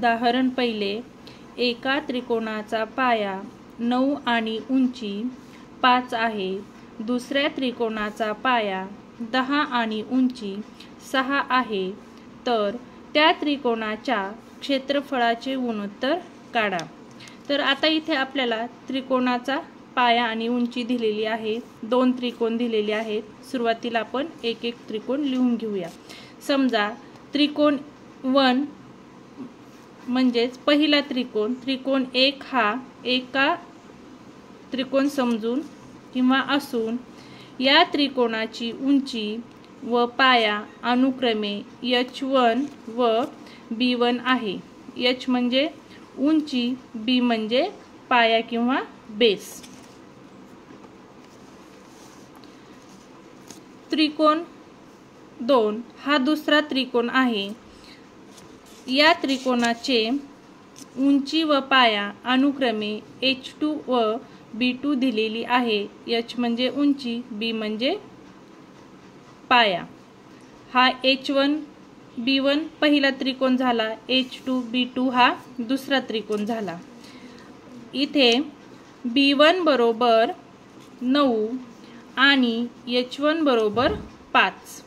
उदाहरण पहिले, एका त्रिकोणाचा पाया 9 आणि उंची 5 आहे. दुसऱ्या त्रिकोणाचा पाया 10 आणि उंची 6 आहे. तर त्या त्रिकोणाच्या क्षेत्रफळाचे गुणोत्तर काढा. तर आता इथे आपल्याला त्रिकोणाचा पाया आणि उंची दिलेली आहे. 2 त्रिकोण दिलेले आहेत. सुरुवातीला आपण एक एक त्रिकोण लिहून घेऊया. समजा त्रिकोण 1 म्हणजेच पहिला त्रिकोण, त्रिकोण 1 हा एका त्रिकोण समजून किंवा असून या त्रिकोणाची उंची व पाया अनुक्रमे h1 व b1 आहे. h म्हणजे उंची, b म्हणजे पाया किंवा बेस. त्रिकोण 2 हा दुसरा त्रिकोण आहे. या त्रिकोणाचे उंची व पाया अनुक्रमे h2 व b2 दिलेली आहे. h म्हणजे उंची, b म्हणजे पाया. हा h1 b1 पहिला त्रिकोण झाला. h2 b2 हा दुसरा त्रिकोण झाला. इथे b1 बरोबर 9 आणि h1 बरोबर 5.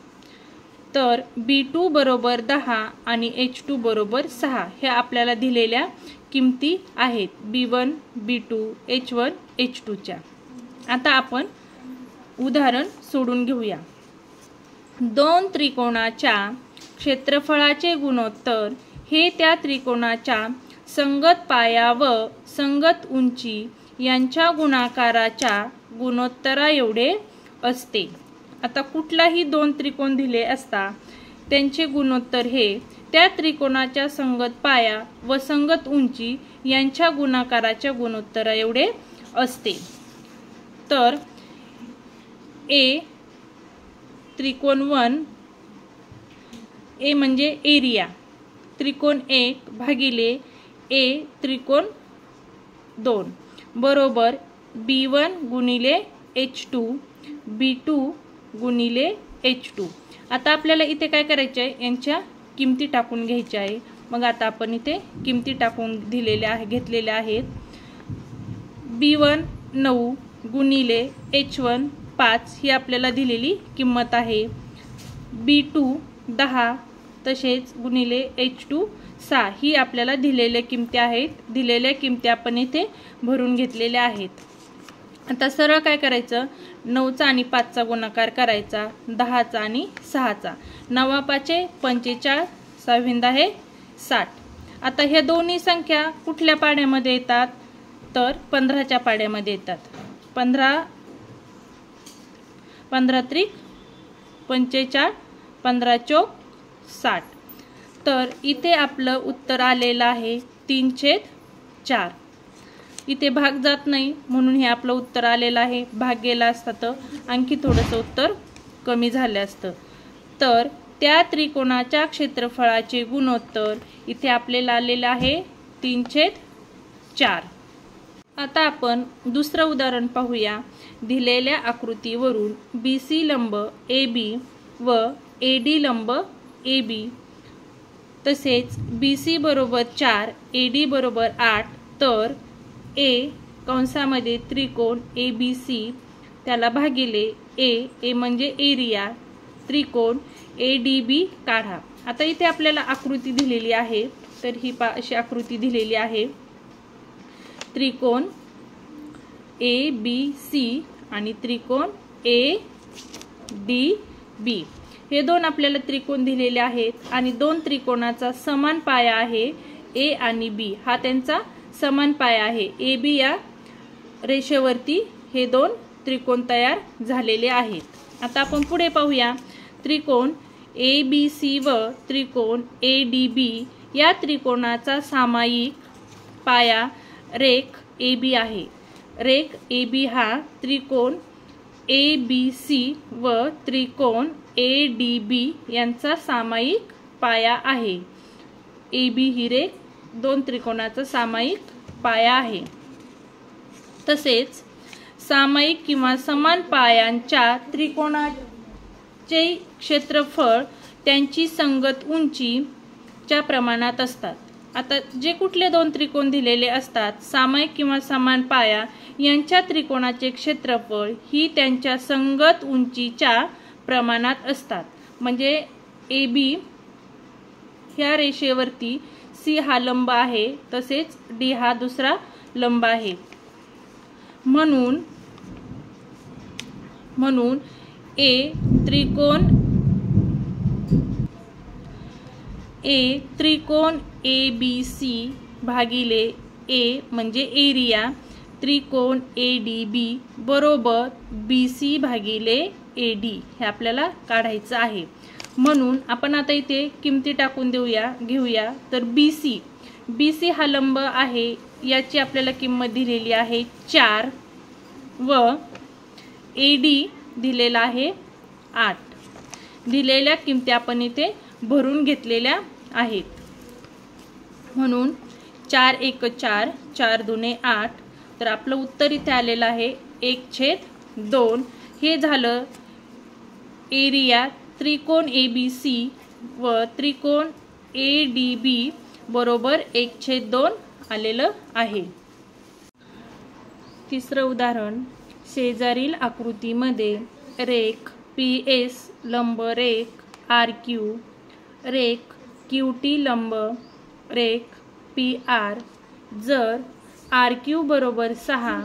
तर b2 बरोबर 10 आणि h2 बरोबर 6 हे आपल्याला दिलेल्या किमती आहेत b1 b2 h1 h2 च्या. आता आपण उदाहरण सोडून घेऊया. 2 त्रिकोणाच्या क्षेत्रफळाचे गुणोत्तर हे त्या त्रिकोणाच्या संगत पाया व संगत उंची यांच्या गुणाकाराच्या गुणोत्तरा एवढे असते. आता कुठलाही 2 त्रिकोण दिले असता त्यांचे गुणोत्तर हे त्या त्रिकोणाच्या संगत पाया व संगत उंची यांच्या गुणाकाराच्या गुणोत्तरा एवढे असते. तर ए त्रिकोण 1 ए म्हणजे एरिया, त्रिकोण 1 भागिले ए त्रिकोण 2 बरोबर b1 गुणिले h2 b2 गुणिले h2. आता आपल्याला इथे काय करायचे आहे, यांच्या किमती टाकून घ्यायच्या आहे. मग आता आपण इथे किमती टाकून घेतलेल्या आहेत. b1 9 गुणिले h1 5 ही आपल्याला दिलेली किंमत आहे. b2 10 तसेच गुणिले h2 6 ही आपल्याला दिलेल्या किमती आहेत. दिलेल्या किमती आपण इथे भरून घेतलेल्या आहेत. आता सरळ काय करायचं, 9चा आणि 5चा गुणाकार करायचा, 10चा आणि 6चा. 9 5 45 6 आहे 60. आता ह्या दोन्ही संख्या कुठल्या पाड्यामध्ये येतात, तर 15च्या पाड्यामध्ये येतात. 15 त्रिक 45 15 चौक 60. तर इथे आपलं उत्तर आलेलं आहे 3/4. इथे भाग जात नाही म्हणून हे आपलं उत्तर आलेलं आहे. भाग गेला असता तर आणखी थोडंसं उत्तर कमी झालं असतं. तर त्या त्रिकोणाच्या क्षेत्रफळाचे गुणोत्तर इथे आपल्याला आलेलं आहे 3/4. आता आपण दुसरं उदाहरण पाहूया. दिलेल्या आकृतीवरून BC लंब AB व AD लंब AB तसेच BC बरोबर 4 AD बरोबर 8. तर A कंसामध्ये त्रिकोण ABC त्याला भागिले A म्हणजे एरिया त्रिकोण ADB काढा. आता इथे आपल्याला आकृती दिलेली आहे. तर ही अशी आकृती दिलेली आहे. त्रिकोण ABC आणि त्रिकोण ADB हे 2 आपल्याला त्रिकोण दिलेले आहेत आणि 2 त्रिकोणाचा समान पाया आहे. A आणि B हा त्यांचा समान पाया आहे. AB या रेषेवरती हे 2 त्रिकोण तयार झालेले आहेत. आता आपण पुढे पाहूया. त्रिकोण ABC व त्रिकोण ADB या त्रिकोणाचा सामायिक पाया रेख AB आहे. रेख AB हा त्रिकोण ABC व त्रिकोण ADB यांचा सामायिक पाया आहे. AB ही रेख 2 त्रिकोणाचा सामायिक पाया आहे. तसेच सामायिक किंवा समान पायांच्या त्रिकोणाचे क्षेत्रफळ त्यांची संगत उंचीच्या प्रमाणात असतात. आता जे कुठले दोन त्रिकोण दिलेले असतात सामायिक किंवा समान पाया यांच्या त्रिकोणाचे क्षेत्रफळ ही त्यांच्या संगत उंचीच्या प्रमाणात असतात. म्हणजे AB ह्या रेषेवरती C हा लंब आहे, तसेच D हा दुसरा लंब आहे. म्हणून त्रिकोण ABC भागिले A म्हणजे एरिया त्रिकोण ADB बरोबर BC भागिले AD हे आपल्याला काढायचं आहे. म्हणून आपण आता इथे किमती टाकून घेऊया. तर BC हा लंब आहे, याची आपल्याला किंमत दिलेली आहे 4 व AD दिलेला आहे 8. दिलेल्या किमती आपण इथे भरून घेतलेल्या आहेत. म्हणून 4 1 4 4 2 8. तर आपलं उत्तर इथे आलेलं आहे 1/2. हे झालं एरिया त्रिकोण ABC व त्रिकोण ADB बरोबर 1/2 आलेलं आहे. तिसरं उदाहरण, शेजारील आकृतीमध्ये रेख PS लंब रेख RQ, रेख QT लंब रेख PR. जर RQ बरोबर 6,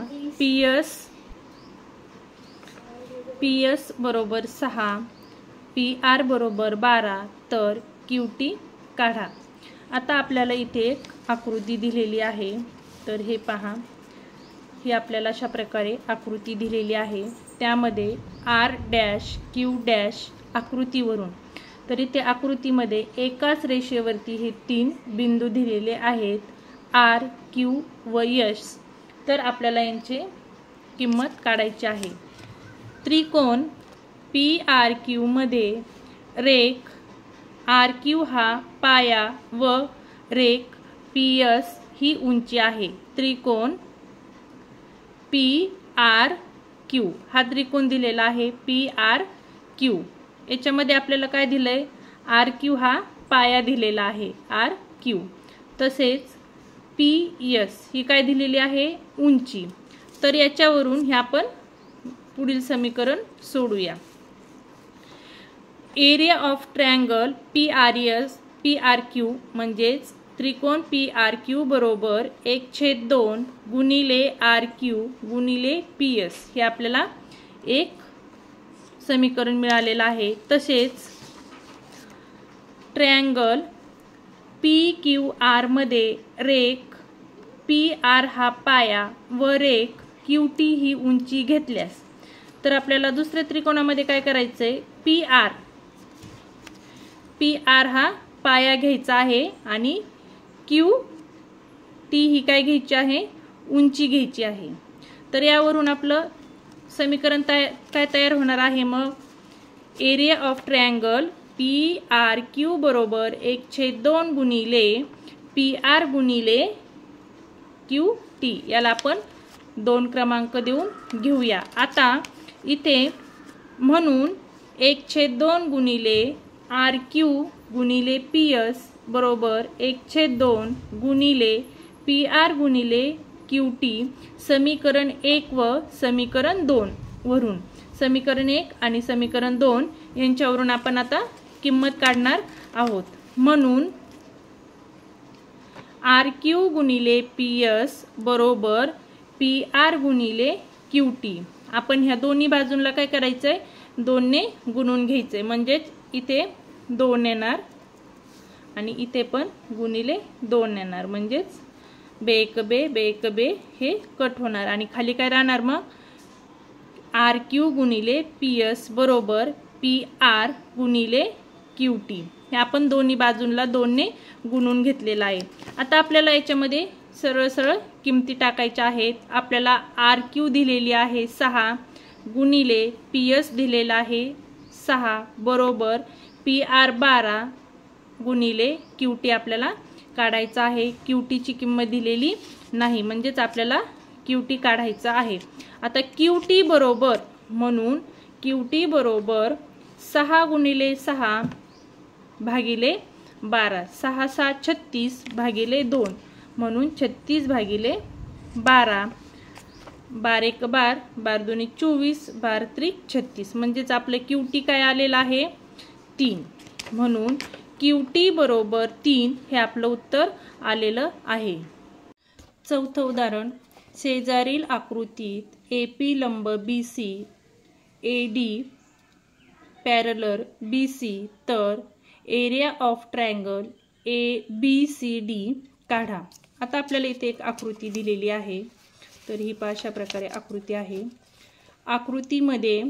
PS बरोबर 6, PR बरोबर 12 तर QT काढा. आता आपल्याला इथे एक आकृती दिलेली आहे. तर हे पहा, ही आपल्याला अशा प्रकारे आकृती दिलेली आहे. त्यामध्ये R', Q' आकृतीवरून, तर इथे आकृतीमध्ये एकाच रेषेवरती हे 3 बिंदू दिलेले आहेत R, Q व S. तर आपल्याला यांची किंमत काढायची आहे. त्रिकोण PRQ मध्ये रेख RQ हा पाया व रेख PS ही उंची आहे. त्रिकोण PRQ हा त्रिकोण दिलेला आहे PRQ. याच्यामध्ये आपल्याला काय दिलंय, RQ हा पाया दिलेला आहे RQ. तसेच PS ही काय दिलेली आहे, उंची. तर याच्यावरून हे आपण पुढील समीकरण सोडूया. एरिया ऑफ ट्रायंगल PRQ म्हणजेच त्रिकोण PRQ बरोबर 1/2 गुणिले RQ गुणिले PS हे आपल्याला एक समीकरण मिळालेलं आहे. तसेच ट्रायंगल PQR मध्ये रेख PR हा पाया व रेख QT ही उंची घेतल्यास, तर आपल्याला दुसऱ्या त्रिकोणामध्ये काय करायचंय, PR हा पाया घ्यायचा आहे आणि QT ही काय घ्यायची आहे, उंची घ्यायची आहे. तर यावरून आपलं समीकरण काय तयार होणार आहे, मग एरिया ऑफ ट्रायंगल PRQ बरोबर 1/2 गुणिले PR गुणिले QT. याला आपण 2 क्रमांक देऊन घेऊया. आता इथे म्हणून 1/2 गुणिले RQ गुणिले PS बरोबर 1/2 गुणिले PR गुणिले QT. समीकरण 1 व समीकरण 2 वरून, समीकरण 1 आणि समीकरण 2 यांच्यावरून आपण आता किंमत काढणार आहोत. म्हणून RQ गुणिले PS बरोबर PR गुणिले QT. आपण ह्या दोन्ही बाजूंना काय करायचंय, 2 ने गुणून घ्यायचंय. म्हणजेच इथे 2 येणार आणि इथे पण गुणिले 2 येणार. म्हणजेच बे हे कट होणार आणि खाली काय राहणार, मग RQ गुणिले PS बरोबर PR गुणिले QT. हे आपण दोन्ही बाजूंना 2 ने गुणून घेतलेलं आहे. आता आपल्याला याच्यामध्ये सरळ सरळ किमती टाकायच्या आहेत. आपल्याला RQ दिलेली आहे 6 गुणिले PS दिलेला आहे 6 बरोबर PR 12 गुणिले QT आपल्याला काढायचा आहे. QT ची किंमत दिलेली नाही, म्हणजेच आपल्याला QT काढायचा आहे. आता QT बरोबर, म्हणून QT बरोबर 6 गुणिले 6 भागिले 12, 6 6 36 भागिले 2 म्हणून 36 भागिले 12, 12 1 12, 12 2 24, 12 3 36 म्हणजेच आपलं QT काय आलेलं आहे 3 म्हणून QT बरोबर 3 हे आपलं उत्तर आलेलं आहे। चौथं उदाहरण, शेजारील आकृतीत AP लंब BC AD पॅरलर BC तर एरिया ऑफ ट्रायंगल ABCD काढा। आता आपल्याला इथे एक आकृती दिलेली आहे, तर ही अशा प्रकारे आकृती आहे। आकृतीमध्ये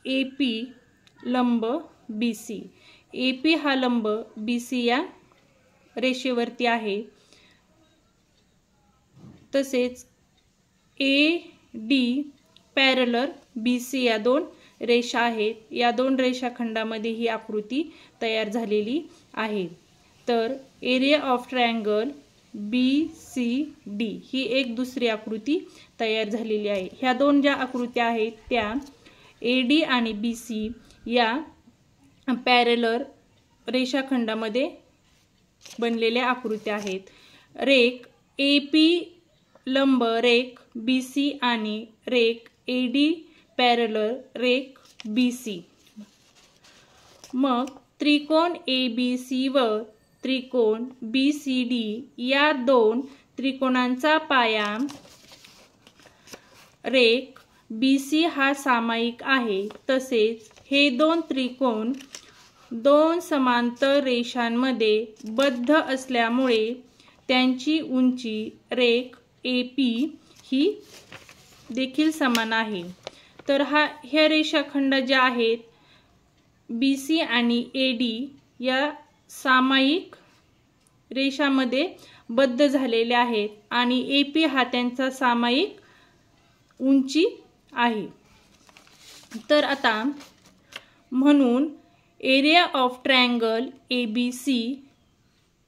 AP लंब BC, AP हा लंब BC या रेषेवरती आहे, तसेच AD पॅरलर BC या दोन रेषा आहेत। या दोन रेषाखंडामध्ये ही आकृती तयार झालेली आहे। तर एरिया ऑफ ट्रायंगल BCD ही एक दुसरी आकृती तयार झालेली आहे। ह्या दोन ज्या आकृत्या आहेत त्या AD आणि BC या पॅरलर रेषाखंडामध्ये बनलेल्या आकृत्या आहेत। रेख AP लंब रेख BC आणि रेख AD पॅरलर रेख BC। मग त्रिकोण ABC व त्रिकोण BCD या दोन त्रिकोणांचा पाया रेख BC हा सामायिक आहे, तसेच हे दोन त्रिकोण दोन समांतर रेषांमध्ये बद्ध असल्यामुळे त्यांची उंची रेख AP ही देखील समान आहे। तर ह्या रेषाखंड ज्या आहेत BC आणि AD या सामायिक रेषामध्ये बद्ध झालेले आहेत आणि AP हा त्यांचा सामायिक उंची आहे। तर आता म्हणून एरिया ऑफ ट्रायंगल ABC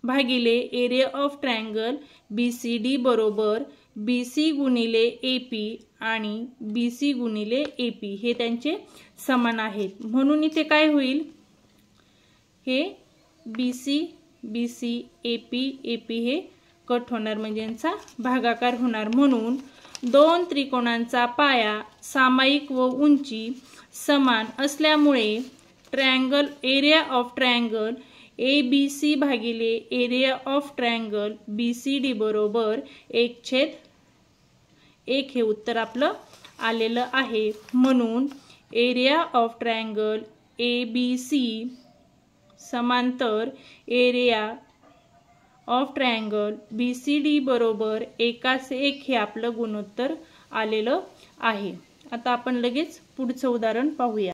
भागिले एरिया ऑफ ट्रायंगल BCD बरोबर BC गुणिले AP आणि BC गुणिले AP हे त्यांचे समान आहेत। म्हणून इथे काय होईल, हे BC BC AP AP हे कट होणार, म्हणजे यांचा भागाकार होणार। म्हणून दोन त्रिकोणांचा पाया सामायिक व उंची समान असल्यामुळे triangle area of triangle ABC भागिले एरिया ऑफ ट्रायंगल BCD बरोबर 1/1 हे उत्तर आपलं आलेलं आहे। म्हणून एरिया ऑफ ट्रायंगल ABC समांतर एरिया ऑफ ट्रायंगल BCD बरोबर 1/1 हे आपलं गुणोत्तर आलेलं आहे। आता आपण लगेच पुढचं उदाहरण पाहूया।